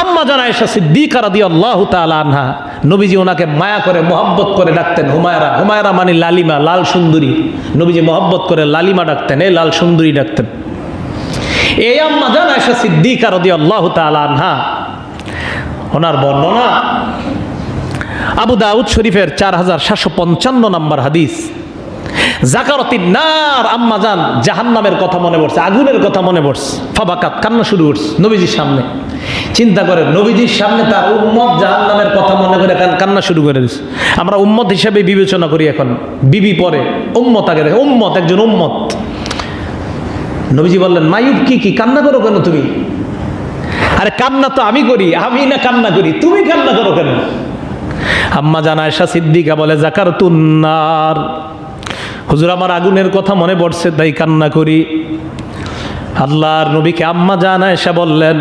আম্মা জান আয়েশা সিদ্দিকা রাদিয়াল্লাহু তাআলা আনহা, নবীজি ওনাকে মায়া করে মহব্বত করে ডাকতেন হুমায়রা। হুমায়রা মানে লালিমা, লাল সুন্দরী। নবীজি মহব্বত করে লালিমা ডাকতেন, এই লাল সুন্দরী ডাকতেন। এই আম্মা জান আয়েশা সিদ্দিকা রাদিয়াল্লাহু তাআলা আনহা, ওনার বর্ণনা আবু দাউদ শরীফের 4755 নম্বর হাদিস। জাকারাতিন নার, আম্মা জান জাহান্নামের কথা মনে পড়ছে, আগুনের কথা মনে পড়ছে। ফাবাকাত, কান্না শুরু করছে নবীজির সামনে। চিন্তা করেন, নবীজির সামনে তার উম্মত জাহান্নামের কথা মনে করে কান্না শুরু করে দিচ্ছে। আমরা উম্মত হিসেবে বিবেচনা করি, এখন বিবি পরে, উম্মত আগে দেখে। উম্মত, একজন উম্মত। নবীজি বললেন, মায়ুব কি কান্না করো কেন তুমি? আরে কান্না তো আমি করি, আমি না কান্না করি, তুমি কান্না করো কেন? আম্মা জান আয়েশা সিদ্দিকা বলে, জাকারাতুন নার, হুজুর আমার আগুনের কথা মনে পড়ছে তাই কান্না করি। আল্লাহর নবীকে আম্মা জান আয়েশা বললেন,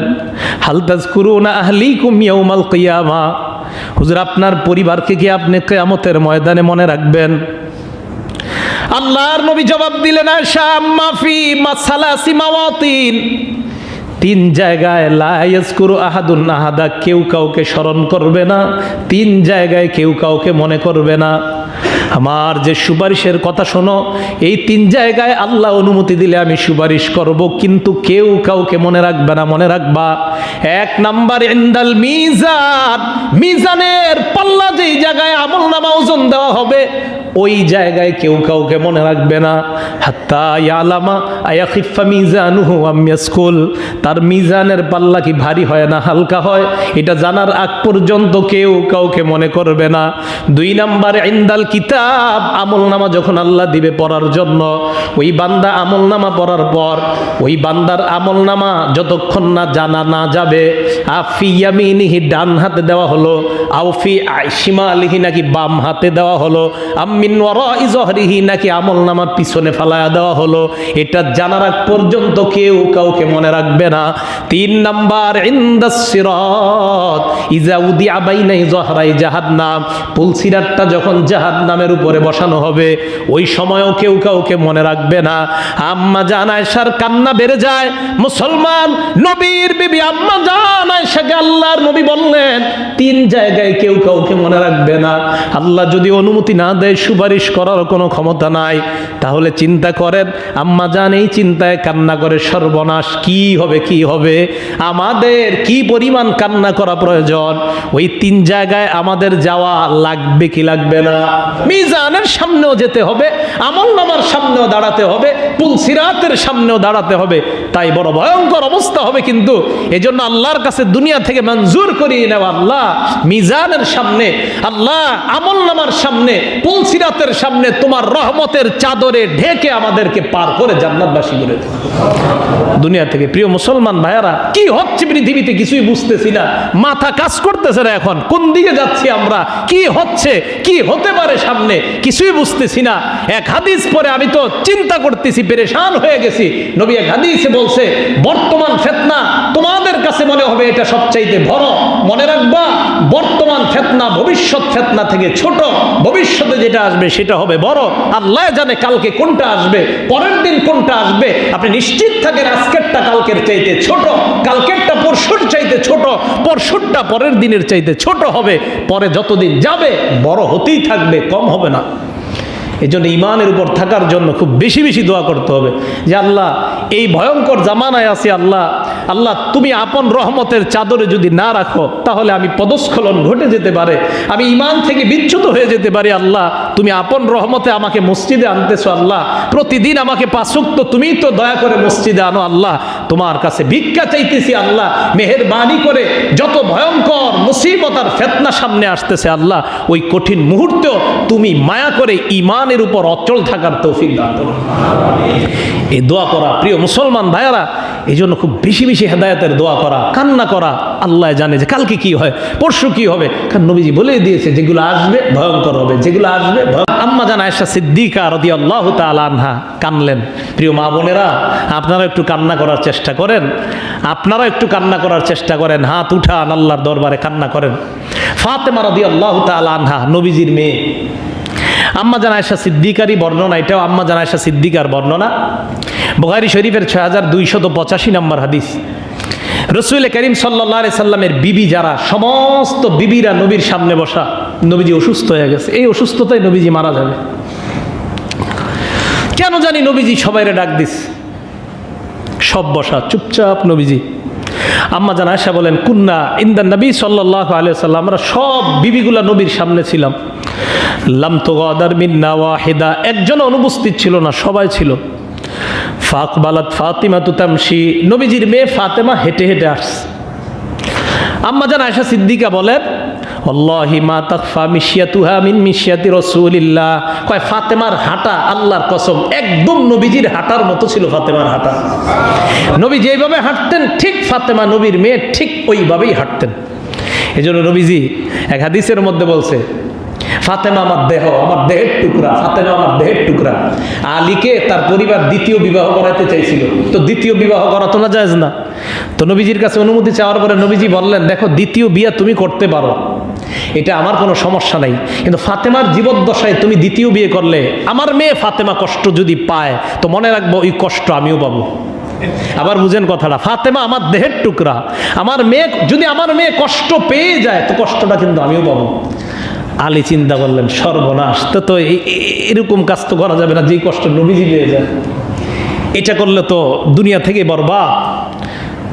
হাল তাযকুরুনা আহলিকুম ইয়াউমাল কিয়ামা, হুজুর আপনার পরিবারকে কি আপনি কিয়ামতের ময়দানে মনে রাখবেন? আল্লাহর নবী জবাব দিলেন, আয়েশা আম্মা ফি মাসালাসি মাওয়াতিন, 3 জায়গায় লা ইয়াজকুরু আহাদুন আহাদা, কেউ কাউকে স্মরণ করবে না। 3 জায়গায় কেউ কাউকে মনে করবে না। আমার যে সুপারিশের কথা শোনো, এই 3 জায়গায় আল্লাহ অনুমতি দিলে আমি সুপারিশ করব, কিন্তু কেউ কাউকে মনে রাখবে না। মনে রাখবা, 1 নাম্বার ইনদাল মিজান, মিজানের পাল্লা যেই জায়গায় আমলনামা ওজন দেওয়া হবে, ওই জায়গায় কেউ কাউকে মনে রাখবে না। হাত্তা ইয়ালামা আয়াখিফা মিজানুহু আম ইয়াসকুল, তার মিজানের পাল্লা কি ভারী হয় না হালকা হয়, এটা জানার আগ পর্যন্ত কেউ কাউকে মনে করবে না। 2 নাম্বার ইনদাল কিতাব, আমলনামা যখন আল্লাহ দিবে পড়ার জন্য, ওই বান্দা আমলনামা পড়ার পর ওই বান্দার আমলনামা যতক্ষণ না জানা না যাবে, আফি ইয়ামিনিহি, ডান হাতে দেওয়া হলো, আউফি শিমালিহি, নাকি বাম হাতে দেওয়া হলো, আমিন ওয়ারাই যহরিহি, নাকি আমলনামা পিছনে ফালায়া দেওয়া হলো, এটা জানার আগ পর্যন্ত কেউ কাউকে মনে রাখবে না। 3 নাম্বার ইনদাস সিরাত, ইজা উদিআ বাইনা যহরাই জাহান্নাম, পুলসিরাতটা যখন জাহান্নামের উপরে বসানো হবে, ওই সময়ও কেউ কাউকে মনে রাখবে না। আম্মা জান আয়েশার কান্না বেড়ে যায়। মুসলমান, নবীর বিবি আম্মা জান আয়েশাকে আল্লাহর নবী বললেন, 3 জায়গায় কেউ কাউকে মনে রাখবে না। আল্লাহ যদি অনুমতি না দেয়, সুপারিশ করার কোনো ক্ষমতা নাই, তাহলে চিন্তা করেন, আম্মা জান এই চিন্তায় কান্না করে, সর্বনাশ, কি হবে কি হবে, আমাদের কি পরিমাণ কান্না করা প্রয়োজন। ওই 3 জায়গায় আমাদের যাওয়া লাগবে কি লাগবে না? মিজানের সামনেও যেতে হবে, আমলনামার সামনেও দাঁড়াতে হবে, পুলসিরাতের সামনেও দাঁড়াতে হবে। তাই বড় ভয়ঙ্কর অবস্থা হবে। কিন্তু এজন্য আল্লাহর কাছে দুনিয়া থেকে মঞ্জুর করিয়ে নেওয়া, আল্লাহ মিজানের সামনে, আল্লাহ আমলনামার সামনে, পুলসিরাতের সামনে তোমার রহমতের চাদরে ঢেকে আমাদেরকে পার করে জান্নাতবাসী করে দেবে দুনিয়া থেকে। প্রিয় মুসলমান ভাইয়ারা, কি হচ্ছে পৃথিবীতে কিছুই বুঝতেছি না, মাথা কাজ করতেছে না। এখন কোন দিকে যাচ্ছি আমরা, কি হচ্ছে, কি হতে পারে সামনে, কিছুই বুঝতেছি না। এক হাদিস পরে আমি তো চিন্তা করতেছি, পেরেশান হয়ে গেছি। নবী এক হাদিসে বলছে, বর্তমান ফিতনা তোমাদের কাছে মনে হবে এটা সবচাইতে বড়। মনে রাখবা, বর্তমান ফিতনা ভবিষ্যৎ ফিতনা থেকে ছোট, ভবিষ্যতে যেটা আসবে সেটা হবে বড়। আল্লাহ জানে কালকে কোনটা আসবে, পরের দিন কোনটা আসবে। আপনি নিশ্চিত থাকেন, আজকেরটা কালকের চাইতে ছোট, কালকেরটা পরশুর চাইতে ছোট, পরশুরটা পরের দিনের চাইতে ছোট হবে। পরে যতদিন যাবে বড় হতেই থাকবে, কম হবে না। এই জন্য ইমানের উপর থাকার জন্য খুব বেশি বেশি দোয়া করতে হবে যে আল্লাহ, এই ভয়ঙ্কর জামানায় আছি, আল্লাহ আল্লাহ তুমি আপন রহমতের চাদরে যদি না রাখো, তাহলে আমি পদস্খলন ঘটে যেতে পারে, আমি ইমান থেকে বিচ্যুত হয়ে যেতে পারি। আল্লাহ তুমি আপন রহমতে আমাকে মসজিদে আনতেছো, আল্লাহ প্রতিদিন আমাকে 5 ওয়াক্ত তুমি তো দয়া করে মসজিদে আনো। আল্লাহ তোমার কাছে ভিক্ষা চাইতেছি, আল্লাহ মেহেরবানি করে যত ভয়ঙ্কর মুসিবত আর ফিতনা সামনে আসতেছে, আল্লাহ ওই কঠিন মুহূর্তেও তুমি মায়া করে ইমানের উপর অচল থাকার তৌফিক দান করো। এই দোয়া করা প্রিয় মুসলমান ভাইয়ারা, এই জন্য খুব বেশি বেশি হেদায়েতের দোয়া করা, কান্না করা। আল্লাহ জানে যে কালকে কি হয়, পরশু কি হবে, কারণ নবীজি বলেই দিয়েছে যেগুলো আসবে ভয়ঙ্কর হবে, যেগুলো আসবে। আম্মা জান আয়েশা সিদ্দিকা রাদিয়াল্লাহু তাআলা আনহা কানলেন। প্রিয় মা বোনেরা, আপনারা একটু কান্না করার চেষ্টা করেন, আপনারা একটু কান্না করার চেষ্টা করেন, হাত উঠান, আল্লাহর দরবারে কান্না করেন। ফাতেমা রাদিয়াল্লাহু তাআলা আনহা, নবীজির মেয়ে। আম্মা জান আয়েশা সিদ্দিকারই বর্ণনা, এটাও আম্মা জান আয়েশা সিদ্দিকার বর্ণনা। বুখারী শরীফের 6285 নম্বর হাদিস। রাসূল করিম সাল্লাল্লাহু আলাইহি সাল্লামের বিবি যারা, সমস্ত বিবিরা নবীর সামনে বসা। নবীজি অসুস্থ হয়ে গেছে, এই অসুস্থতায় নবীজি মারা যাবে। কেন জানি নবীজি সবাইরে ডাক দিস, সব বসা চুপচাপ নবীজি। আম্মা জান আয়েশা বলেন, কুন্না ইনদা নবী সাল্লাল্লাহু আলাইহি ওয়াসাল্লাম, আমরা সব বিবিগুলা নবীর সামনে ছিলাম। লাম তুগাদার মিন্না ওয়াহিদা, একজন অনুপস্থিত ছিল না, সবাই ছিল। ফাকবালাত ফাতিমা তামশি, নবীজির মেয়ে ফাতেমা হেঁটে হেঁটে আসছে। আম্মা জান আয়েশা সিদ্দিকা বলেন, আল্লাহি মা তাখফা মিশিয়াতুহা মিন মিশিয়াতি রাসূলিল্লাহ, কয় ফাতেমার হাঁটা আল্লাহর কসম একদম নবীজির হাঁটার মতো ছিল। ফাতেমার হাঁটা, নবী যেভাবে হাঁটতেন ঠিক ফাতেমা নবীর মেয়ে ঠিক ওইভাবেই হাঁটতেন। এজন্য নবীজি এক হাদিসের মধ্যে বলছে, ফাতেমা আমার দেহ, আমার দেহের টুকরা, ফাতেমা আমার দেহের টুকরা। আলীকে তার পরিবার দ্বিতীয় বিবাহ করাতে চাইছিল, তো দ্বিতীয় বিবাহ করা তো না জায়েজ না। তো নবীজির কাছে অনুমতি চাওয়ার পরে নবীজি বললেন, দেখো দ্বিতীয় বিয়া তুমি করতে পারো, এটা আমার কোনো সমস্যা নাই, কিন্তু ফাতেমার জীবদ্দশায় তুমি দ্বিতীয় বিয়ে করলে আমার মেয়ে ফাতেমা কষ্ট যদি পায় তো মনে রাখবো ওই কষ্ট আমিও পাবো। আবার বুঝেন কথাটা, ফাতেমা আমার দেহের টুকরা, আমার মেয়ে যদি আমার মেয়ে কষ্ট পেয়ে যায় তো কষ্টটা কিন্তু আমিও পাবো। আলী চিন্তা করলেন, সর্বনাশ, তো এরকম কাজ তো করা যাবে না, যেই কষ্ট নবীজি পেয়ে যায়, এটা করলে তো দুনিয়া থেকে বরবাদ।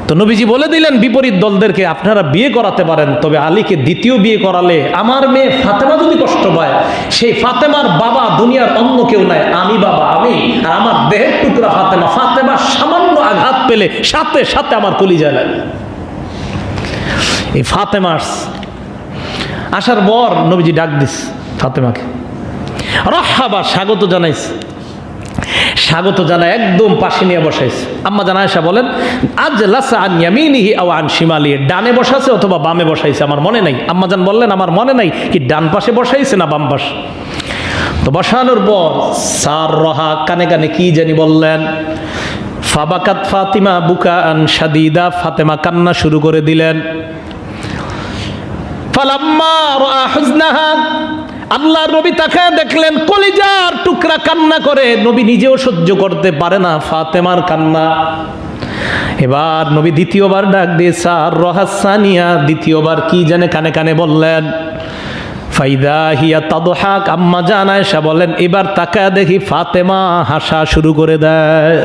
তো নবীজি বলে দিলেন বিপরীত দলদেরকে, আপনারা বিয়ে করাতে পারেন, তবে আলীকে দ্বিতীয় বিয়ে করালে আমার মেয়ে ফাতেমা যদি কষ্ট পায়, সেই ফাতেমার বাবা দুনিয়ার অন্য কেউ নাই, আমি বাবা, আমি আর আমার দেহের টুকরা ফাতেমা। ফাতেমা সামান্য আঘাত পেলে সাথে সাথে আমার কলিজায় লাগে। এই ফাতেমা আসার পর নবীজি ডাক দিস ফাতেমাকে, রহাবা, স্বাগত জানাইছে। স্বাগত জানায় একদম পাশে নিয়ে বসাইছে। আম্মা জান আয়েশা বলেন, আজ লাসা আন ইয়ামিনিহি আও আন শিমালিহি, ডানে বসাইছে অথবা বামে বসাইছে, আমার মনে নাই। আম্মা জান বললেন, আমার মনে নাই কি ডান পাশে বসাইছে না বাম পাশে। তো বসানোর পর সার রহা, কানে কানে কি জানি বললেন। ফাবাকাত ফাতিমা বুকা আন শাদীদা, ফাতেমা কান্না শুরু করে দিলেন। ফালাম্মা রাআ হুজনাহা, আল্লাহর নবী তাকায় দেখলেন কলিজার টুকরা কান্না করে, নবী নিজেও সহ্য করতে পারে না ফাতেমার কান্না। এবার নবী দ্বিতীয়বার ডাক দিয়ে সার রহাসানিয়া, দ্বিতীয়বার কি জানে কানে কানে বললেন। ফাইদা হিয়া তাদহাক, আম্মা জান আয়েশা বলেন, এবার তাকায় দেখি ফাতেমা হাসা শুরু করে দেয়।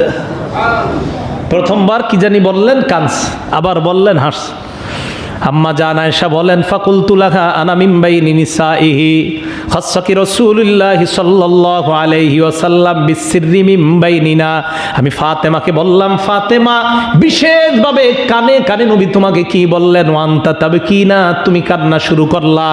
প্রথমবার কি জানি বললেন কাঁদস, আবার বললেন হাস। আম্মা জান আয়েশা বলেন, ফাকুলতু লাহা আনা মিন বাইনি নিসাইহি খাসসাকি রাসূলুল্লাহ সাল্লাল্লাহু আলাইহি ওয়াসাল্লাম বিসিররি মিন বাইনিনা, আমি ফাতেমাকে বললাম, ফাতেমা বিশেষভাবে কানে কানে নবী তোমাকে কি বললেন, ওয়ান্তা তাবকিনা, তুমি কান্না শুরু করলা।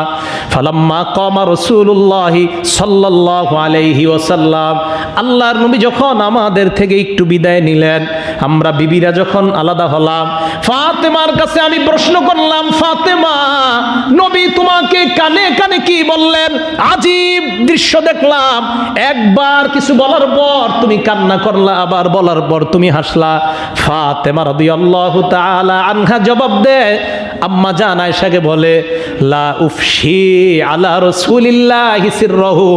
ফালাম্মা কামা রাসূলুল্লাহ সাল্লাল্লাহু আলাইহি ওয়াসাল্লাম, আল্লাহর নবী যখন আমাদের থেকে একটু বিদায় নিলেন, আমরা বিবিরা যখন আলাদা হলাম, ফাতেমার কাছে আমি প্রশ্ন করলাম, ফাতেমা নবী তোমাকে কানে কানে কি বললেন? আজীব দৃশ্য দেখলাম, একবার কিছু বলার পর তুমি কান্না করলা, আবার বলার পর তুমি হাসলা। ফাতেমা রাদিয়াল্লাহু তাআলা আনহা জবাব দেয়, আম্মা জান আয়েশাকে বলে, লা উফশি আলা রাসূলিল্লাহি সিররাহু,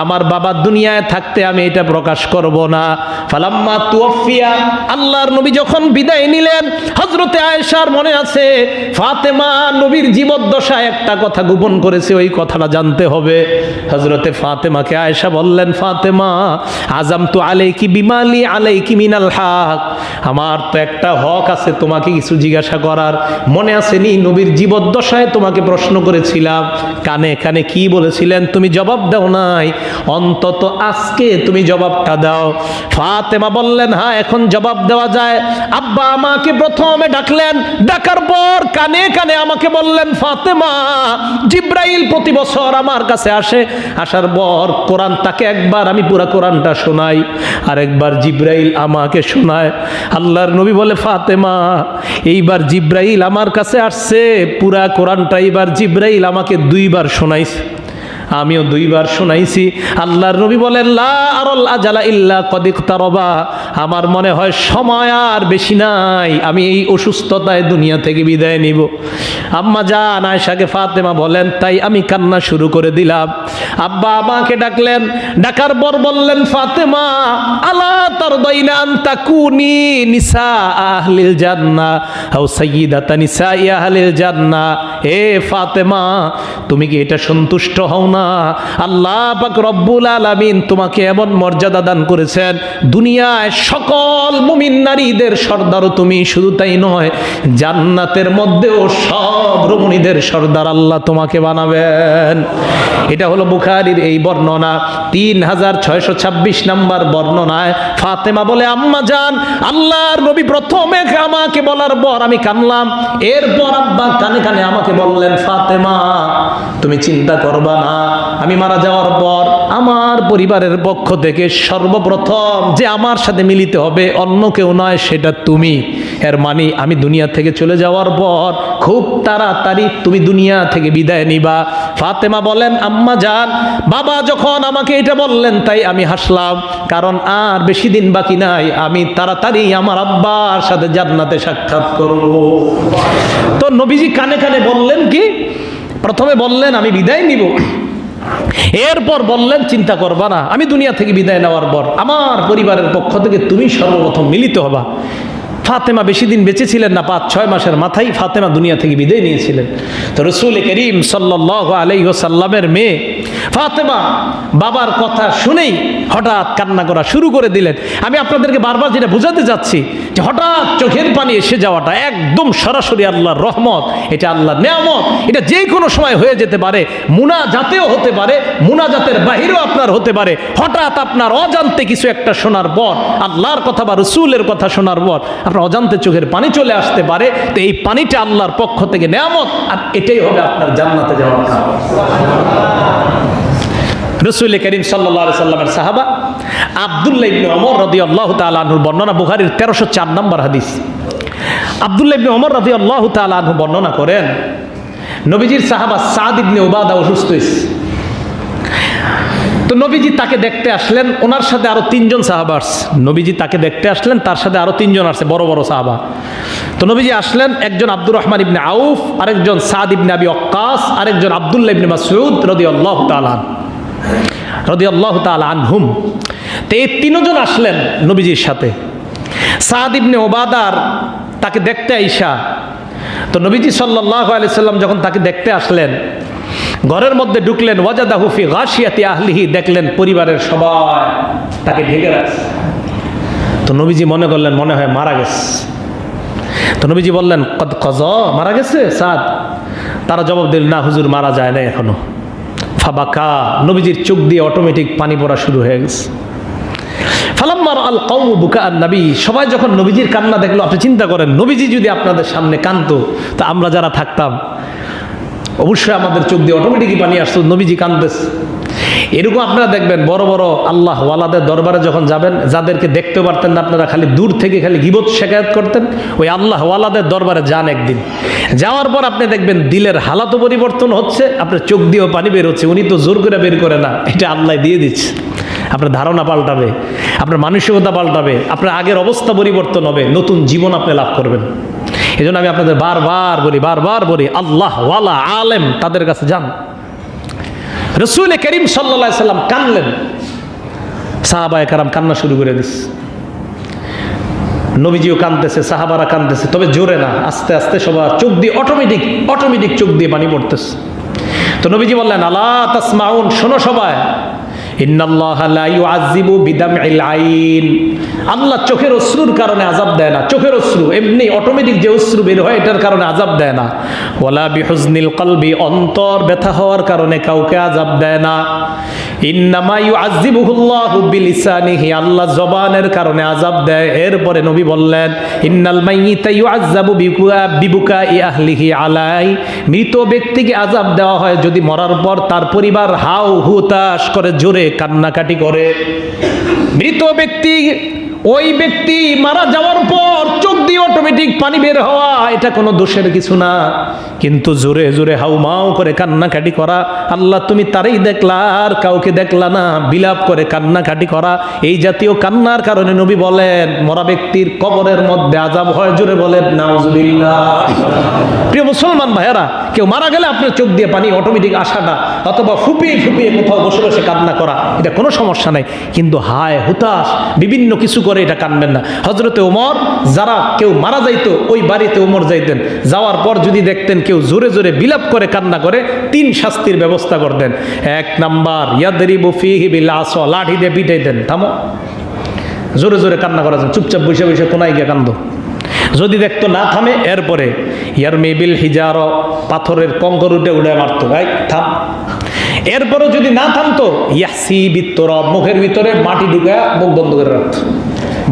আমার বাবা দুনিয়ায় থাকতে আমি এটা প্রকাশ করব না। ফালাম্মা তুওফিয়া, আল্লাহর নবী যখন বিদায় নিলেন, হযরতে আয়েশার মনে আছে ফাতেমা নবীর জীবদ্দশায় একটা কথা গোপন করেছে, ওই কথাটা জানতে হবে। হযরতে ফাতেমাকে আয়েশা বললেন, ফাতেমা আযামতু আলাইকি বিমালি আলাইকি মিনাল হক, আমার তো একটা হক আছে তোমাকে কিছু জিজ্ঞাসা করার, মনে আছে নি নবীর জীবদ্দশায় তোমাকে প্রশ্ন করেছিলাম, কানে কানে কি বলেছিলেন, তুমি জবাব দাও নাই, অন্তত আজকে তুমি জবাবটা দাও। ফাতেমা বললেন, হ্যাঁ এখন জবাব দেওয়া যায়। আব্বা আমাকে প্রথমে ডাকলেন, ডাকার পর কানে কানে আমাকে বললেন, ফাতেমা জিব্রাইল প্রতি বছর আমার কাছে আসে, আসার পর কোরআন তাকে একবার আমি পুরা কোরআনটা শোনাই, আর একবার জিব্রাইল আমাকে শোনায়। আল্লাহর নবী বলে, ফাতেমা এইবার জিব্রাইল আমার কাছে আসছে, পুরা কোরআনটা এইবার জিব্রাইল আমাকে 2বার শোনাইছে। আমিও 2 বার শোনাইছি। আল্লাহর নবী বলেন, লা আরাল আজালা ইল্লা কদ ইকতারাবা, আমার মনে হয় সময় আর বেশি নাই, আমি এই অসুস্থতায় দুনিয়া থেকে বিদায় নিব। আম্মা জান আয়েশাকে ফাতেমা বলেন, তাই আমি কান্না শুরু করে দিলাম। আব্বা আমাকে ডাকলেন, ডাকার পর বললেন, ফাতেমা আলা তারদাইনা আন তাকুনি নিসা আহলিল জান্নাহ আও সাইয়্যিদাতা নিসাই আহলিল জান্নাহ। এ ফাতেমা, তুমি কি এটা সন্তুষ্ট হও না? আল্লাহ পাক রব্বুল আলামিন তোমাকে এমন মর্যাদা দান করেছেন, দুনিয়ায় সকল মুমিন নারীদের সর্দারও তুমি, শুধু তাই নয়, জান্নাতের মধ্যেও সব রমণীদের সর্দার আল্লাহ তোমাকে বানাবেন। এটা হলো বুখারীর এই বর্ণনা 3626 নাম্বার বর্ণনায় ফাতেমা বলে, আম্মা জান আল্লাহর নবী প্রথমে আমাকে বলার পর আমি কানলাম, এরপর আব্বা কানে কানে আমাকে বললেন, ফাতেমা তুমি চিন্তা করবা না, আমি মারা যাওয়ার পর আমার পরিবারের পক্ষ থেকে সর্বপ্রথম যে আমার সাথে মিলিত হবে অন্য কেউ নয়, সেটা তুমি। এর মানে আমি দুনিয়া থেকে চলে যাওয়ার পর খুব তাড়াতাড়ি তুমি দুনিয়া থেকে বিদায় নিবা। ফাতেমা বলেন, আম্মা জান বাবা যখন আমাকে এটা বললেন তাই আমি হাসলাম, কারণ আর বেশি দিন বাকি নাই, আমি তাড়াতাড়ি আমার আব্বার সাথে জান্নাতে সাক্ষাৎ করব। তো নবীজি কানে কানে বললেন কি, প্রথমে বললেন আমি বিদায় নিব, এরপর বললেন চিন্তা করবা না, আমি দুনিয়া থেকে বিদায় নেওয়ার পর আমার পরিবারের পক্ষ থেকে তুমি সর্বপ্রথম মিলিত হবা। ফাতেমা বেশি দিন বেঁচে ছিলেন না, 5-6 মাসের মাথায় ফাতেমা দুনিয়া থেকে বিদায় নিয়েছিলেন। তো রাসূল করিম সাল্লাল্লাহু আলাইহি ওয়াসাল্লামের মেয়ে ফাতেমা বাবার কথা শুনেই হঠাৎ কান্না করা শুরু করে দিলেন। আমি আপনাদেরকে বারবার যেটা বোঝাতে যাচ্ছি যে হঠাৎ চোখের পানি এসে যাওয়াটা একদম সরাসরি আল্লাহর রহমত, এটা আল্লাহর নেয়ামত, এটা যে কোনো সময় হয়ে যেতে পারে, মুনাজাতেও হতে পারে, মুনাজাতের বাহিরেও আপনার হতে পারে। হঠাৎ আপনার অজান্তে কিছু একটা শোনার পর, আল্লাহর কথা বা রাসূলের কথা শোনার পর আপনার অজান্তে চোখের পানি চলে আসতে পারে। তো এই পানিটা আল্লাহর পক্ষ থেকে নেয়ামত, আর এটাই হবে আপনার জান্নাতে যাওয়ার কারণ। রাসূল করিম সাল্লাল্লাহু আলাইহি সাল্লামের সাহাবা আব্দুল্লাহ ইবনে ওমর রাদিয়াল্লাহু তাআলা আনহুর বর্ণনা, বুখারীর 1304 নম্বর হাদিস। আব্দুল্লাহ ইবনে ওমর রাদিয়াল্লাহু তাআলা আনহু বর্ণনা করেন, নবীজির সাহাবা সাদ ইবনে উবাদা অসুস্থ হয়েছে। তো নবীজি তাকে দেখতে আসলেন, ওনার সাথে আরো 3 জন সাহাবা আসছে। নবীজি তাকে দেখতে আসলেন, তার সাথে আরো 3 জন আসছে, বড় বড় সাহাবা। তো নবীজি আসলেন, একজন আব্দুর রহমান ইবনে আউফ, আরেকজন সাদ ইবনে আবি ওয়াক্কাস, আরেকজন আব্দুল্লাহ ইবনে মাসউদ রাদিয়াল্লাহু তাআলা আনহুম। তো এই 3 জন আসলেন নবীজির সাথে। সাদ ইবনে ওবাদার তাকে দেখতে আইসা, তো নবীজি সাল্লাল্লাহু আলাইহি সাল্লাম যখন তাকে দেখতে আসলেন, ঘরের মধ্যে ঢুকলেন, ওয়াজাদাহু ফি গাশিয়াতি আহলিহি, দেখলেন পরিবারের সবাই তাকে ঢেকে রাখছে। তো নবীজি মনে করলেন মনে হয় মারা গেছে। তো নবীজি বললেন, কদ কযা, মারা গেছে সাদ? তারা জবাব দিল, না হুজুর মারা যায় না এখনো। ফাবাকা, নবীজির চোখ দিয়ে অটোমেটিক পানি পড়া শুরু হয়ে গেছে। ফালাম্মা রাআল কওমু বুকাআন নবী, সবাই যখন নবীজির কান্না দেখলো, আপনি চিন্তা করেন নবীজি যদি আপনাদের সামনে কাঁদতো, তা আমরা যারা থাকতাম অবশ্যই আমাদের চোখ দিয়ে অটোমেটিকই পানি আসতো, নবীজি কাঁদতেছে। এরকম আপনারা দেখবেন বড় বড় আল্লাহ ওয়ালাদের দরবারে যখন যাবেন, যাদেরকে দেখতে পারতেন না আপনারা, খালি দূর থেকে খালি গীবত শিকায়াত করতেন, ওই আল্লাহ ওয়ালাদের দরবারে যান একদিন। যাওয়ার পর আপনি দেখবেন দিলের হালাতও পরিবর্তন হচ্ছে, আপনার চোখ দিয়েও পানি বের হচ্ছে। উনি তো জোর করে বের করে না, এটা আল্লাহ দিয়ে দিচ্ছে। আপনার ধারণা পাল্টাবে, আপনার মানসিকতা পাল্টাবে, আপনার আগের অবস্থা পরিবর্তন হবে, নতুন জীবন আপনি লাভ করবেন। এই জন্য আমি আপনাদের বারবার বলি আল্লাহ ওয়ালা আলেম তাদের কাছে যান। রাসূল করিম সাল্লাল্লাহু আলাইহি সাল্লাম কানলেন, সাহাবায়ে কেরাম কান্না শুরু করে দিচ্ছে, নবীজিও কাঁদতেছে, সাহাবারা কাঁদতেছে, তবে জোরে না, আস্তে আস্তে সবার চোখ দিয়ে অটোমেটিক চোখ দিয়ে পানি পড়তেছে। তো নবীজি বললেন, আলা তাসমাউন, শোনো সবাই, ইন্নাল্লাহা লা ইউআযযিবু বিদামইল আইন, আল্লাহ চোখের অশ্রুর কারণে আযাব দেয় না। চোখের অশ্রু এমনি অটোমেটিক যে অশ্রু বের হয় এটার কারণে আযাব দেয় না। ওয়ালা বিহুজনিল কলবি, অন্তর ব্যথা হওয়ার কারণে কাউকে আযাব দেয় না। ইন্নামা ইউআযযিবুহুল্লাহু বিলিসানিহি, আল্লাহ জবানের কারণে আযাব দেয়। এরপরে নবী বললেন, ইন্নাল মাইয়িতা ইউআযযাবু বিবুকাই আহলিহি আলাই, মৃত ব্যক্তিকে আযাব দেওয়া হয় যদি মরার পর তার পরিবার হাউ হুতাশ করে জোরে কান্নাকাটি করে। মৃত ব্যক্তি ওই ব্যক্তি মারা যাওয়ার পর চোখ দিয়ে অটোমেটিক পানি বের হওয়া এটা কোনো দোষের কিছু না, কিন্তু জোরে জোরে হাউমাউ করে কান্নাকাটি করা, আল্লাহ তুমি তারই দেখলা আর কাউকে দেখলা না, বিলাপ করে কান্নাকাটি করা, এই জাতীয় কান্নার কারণে নবী বলেন মরা ব্যক্তির কবরের মধ্যে আযাব হয়। জোরে বলেন নাউজুবিল্লাহ। প্রিয় মুসলমান ভাইয়েরা, কেউ মারা গেলে আপনার চোখ দিয়ে পানি অটোমেটিক আসাটা অথবা ফুপিয়ে ফুপিয়ে কোথাও বসে বসে কান্না করা এটা কোনো সমস্যা নাই, কিন্তু হায় হুতাশ বিভিন্ন কিছু করে এটা কানবেন না। হযরতে ওমর যারা কেউ মারা যাইতো ওই বাড়িতে ওমর যাইতেন, যাওয়ার পর যদি দেখতেন কেউ জোরে জোরে বিলাপ করে কান্না করে 3 শাস্তির ব্যবস্থা করতেন। 1 নাম্বার ইয়াদরিবু ফিহি বিল আসা, লাঠি দিয়ে পিটাইতেন, থামো, জোরে জোরে কান্না করা যায়, চুপচাপ বসে বসে কোনায় গিয়ে কান্দো। যদি দেখতো না থামে এরপরে ইয়ারমি বিল হিজার, পাথরের কঙ্কর উঠে উঠে মারতো, ভাই থাম। এরপরও যদি না থামতো ইয়াসি বিত্তর, মুখের ভিতরে মাটি ঢুকা মুখ বন্ধ করে রাখতো।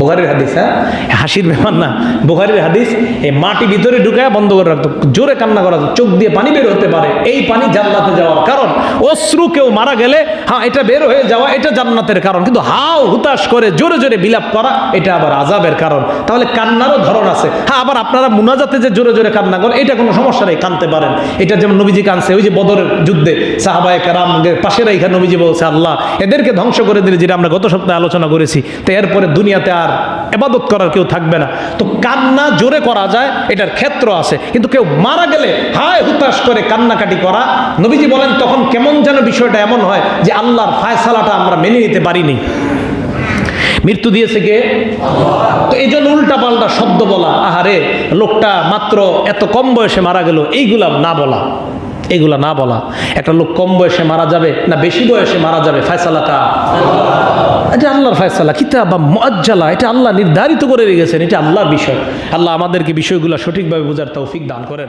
বুখারীর হাদিস, হ্যাঁ হাসির ব্যাপার না, বুখারীর হাদিস। এই মাটি ভিতরে ঢুকায় বন্ধ করে রাখতো, জোরে কান্না করা, চোখ দিয়ে পানি বের হতে পারে, এই পানি জান্নাতে যাওয়ার কারণ। অশ্রু কেউ মারা গেলে হ্যাঁ এটা বের হয়ে যাওয়া এটা জান্নাতের কারণ, কিন্তু হাও হুতাশ করে জোরে জোরে বিলাপ করা এটা আবার আযাবের কারণ। তাহলে কান্নারও ধরন আছে। হ্যাঁ আবার আপনারা মুনাজাতে যে জোরে জোরে কান্না করেন এটা কোনো সমস্যা নেই, কানতে পারেন। এটা যেমন নবীজি কানছে ওই যে বদরের যুদ্ধে সাহাবায়ে কেরামদের পাশে রাইখা নবীজি বলছে আল্লাহ এদেরকে ধ্বংস করে দিলে, যেটা আমরা গত সপ্তাহে আলোচনা করেছি। তো এরপরে দুনিয়াতে আর ইবাদত করার কেউ থাকবে না। তো কান্না জোরে করা যায়, এটার ক্ষেত্র আছে, কিন্তু কেউ মারা গেলে হায় হুতাশ করে কান্নাকাটি করা, নবীজি বলেন তখন কেমন যেন বিষয়টা এমন হয় যে আল্লাহর ফায়সালাটা আমরা মেনে নিতে পারিনি। মৃত্যু দিয়েছে কে? তো এই জন্য উল্টা পাল্টা শব্দ বলা, আহারে লোকটা মাত্র এত কম বয়সে মারা গেল, এইগুলা না বলা, এগুলা না বলা। একটা লোক কম বয়সে মারা যাবে না বেশি বয়সে মারা যাবে, ফায়সালাটা এটা আল্লাহর ফায়সালা, কিতাব বা মুআজ্জালা, এটা আল্লাহ নির্ধারিত করে রেখেছেন, এটা আল্লাহর বিষয়। আল্লাহ আমাদেরকে বিষয়গুলো সঠিকভাবে বোঝার তৌফিক দান করেন।